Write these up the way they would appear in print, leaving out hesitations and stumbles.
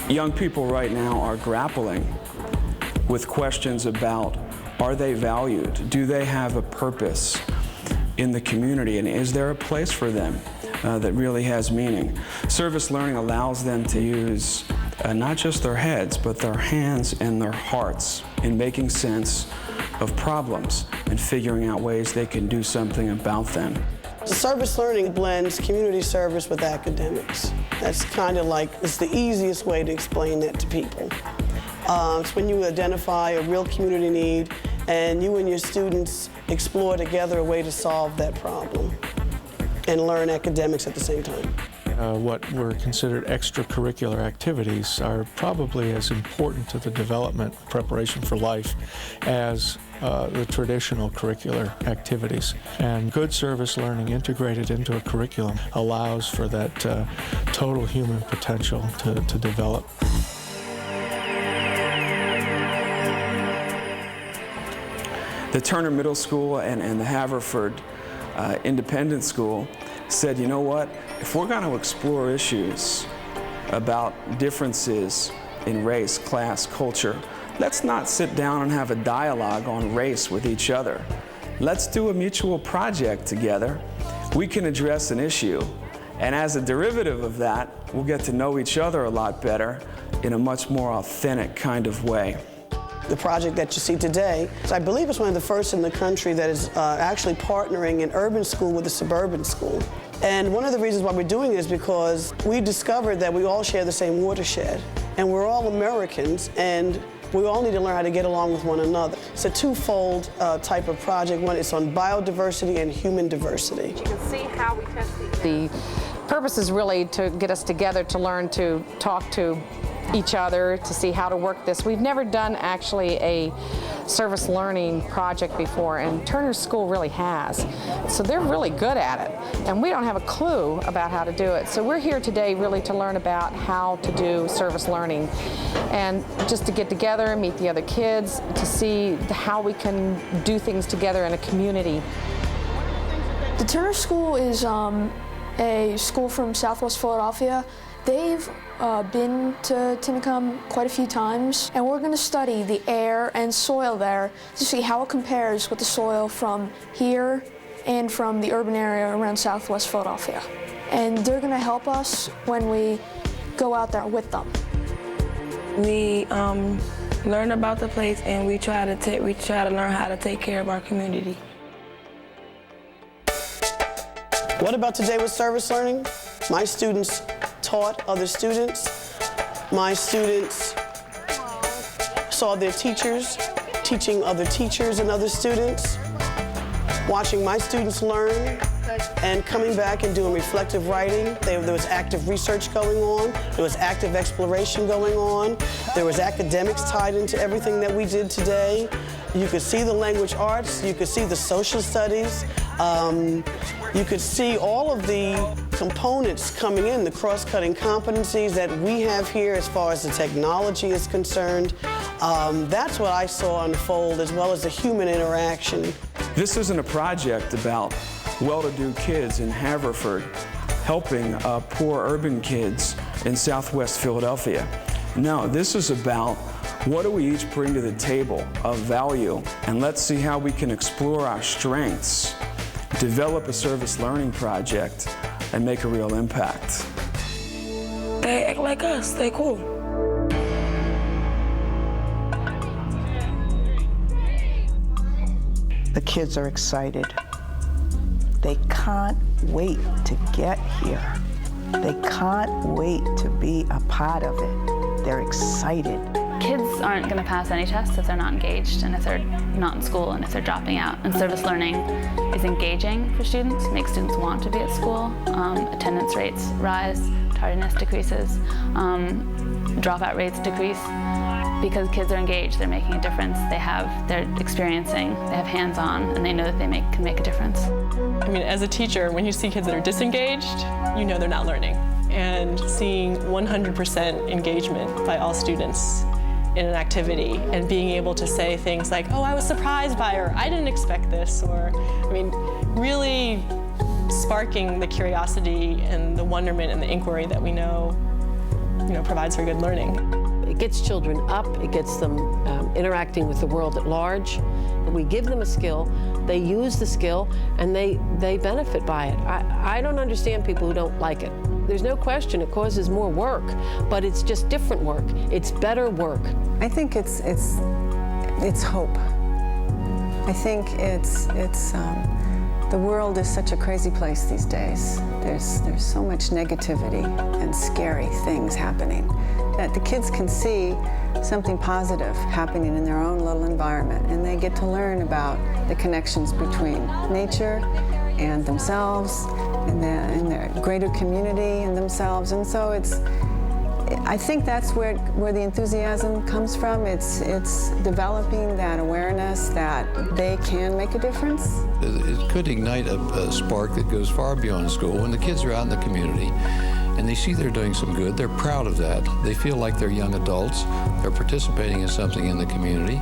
Young people right now are grappling with questions about, are they valued? Do they have a purpose in the community? And is there a place for them that really has meaning? Service learning allows them to use not just their heads, but their hands and their hearts in making sense of problems and figuring out ways they can do something about them. Service learning blends community service with academics. That's kind of like, it's the easiest way to explain that to people. It's when you identify a real community need and you and your students explore together a way to solve that problem and learn academics at the same time. What were considered extracurricular activities are probably as important to the development preparation for life as the traditional curricular activities. And good service learning integrated into a curriculum allows for that total human potential to develop. The Turner Middle School and the Haverford Independent School said, you know what, if we're going to explore issues about differences in race, class, culture, let's not sit down and have a dialogue on race with each other. Let's do a mutual project together. We can address an issue, and as a derivative of that, we'll get to know each other a lot better in a much more authentic kind of way. The project that you see today, I believe it's one of the first in the country that is actually partnering an urban school with a suburban school. And one of the reasons why we're doing it is because we discovered that we all share the same watershed, and we're all Americans, and we all need to learn how to get along with one another. It's a twofold type of project. One is on biodiversity and human diversity. You can see how we test the purpose is really to get us together to learn to talk to each other, to see how to work this. We've never done actually a service learning project before, and Turner School really has. So they're really good at it, and we don't have a clue about how to do it. So we're here today really to learn about how to do service learning and just to get together and meet the other kids to see how we can do things together in a community. The Turner School is a school from Southwest Philadelphia. They've been to Tinicum quite a few times, and we're going to study the air and soil there to see how it compares with the soil from here and from the urban area around Southwest Philadelphia. And they're going to help us when we go out there with them. We learn about the place, and we try to learn how to take care of our community. What about today with service learning? My students taught other students. My students saw their teachers teaching other teachers and other students, watching my students learn and coming back and doing reflective writing. There was active research going on. There was active exploration going on. There was academics tied into everything that we did today. You could see the language arts. You could see the social studies. You could see all of the components coming in, the cross-cutting competencies that we have here as far as the technology is concerned. That's what I saw unfold, as well as the human interaction. This isn't a project about well-to-do kids in Haverford helping poor urban kids in Southwest Philadelphia. No, this is about what do we each bring to the table of value, and let's see how we can explore our strengths, develop a service learning project, and make a real impact. They act like us, they cool. The kids are excited. They can't wait to get here. They can't wait to be a part of it. They're excited. Kids aren't going to pass any tests if they're not engaged and if they're not in school and if they're dropping out. And service learning is engaging for students, makes students want to be at school. Attendance rates rise, tardiness decreases, dropout rates decrease. Because kids are engaged, they're making a difference. They're experiencing, they have hands-on, and they know that they can make a difference. I mean, as a teacher, when you see kids that are disengaged, you know they're not learning. And seeing 100% engagement by all students in an activity and being able to say things like, oh, I was surprised by, or I didn't expect this, or, I mean, really sparking the curiosity and the wonderment and the inquiry that we know, provides for good learning. It gets children up, it gets them interacting with the world at large. We give them a skill, they use the skill, and they benefit by it. I don't understand people who don't like it. There's no question it causes more work, but it's just different work. It's better work. I think it's hope. I think it's the world is such a crazy place these days. There's so much negativity and scary things happening that the kids can see something positive happening in their own little environment, and they get to learn about the connections between nature and themselves and their greater community and themselves. And so I think that's where the enthusiasm comes from. It's developing that awareness that they can make a difference. It could ignite a spark that goes far beyond school. When the kids are out in the community and they see they're doing some good, they're proud of that. They feel like they're young adults. They're participating in something in the community.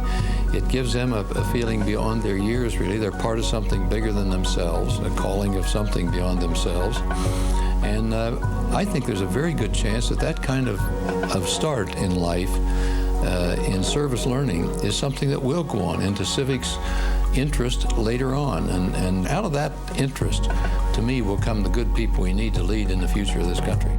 It gives them a feeling beyond their years, really. They're part of something bigger than themselves, a calling of something beyond themselves. And I think there's a very good chance that kind of start in life in service learning is something that will go on into civics interest later on. And out of that interest, to me, will come the good people we need to lead in the future of this country.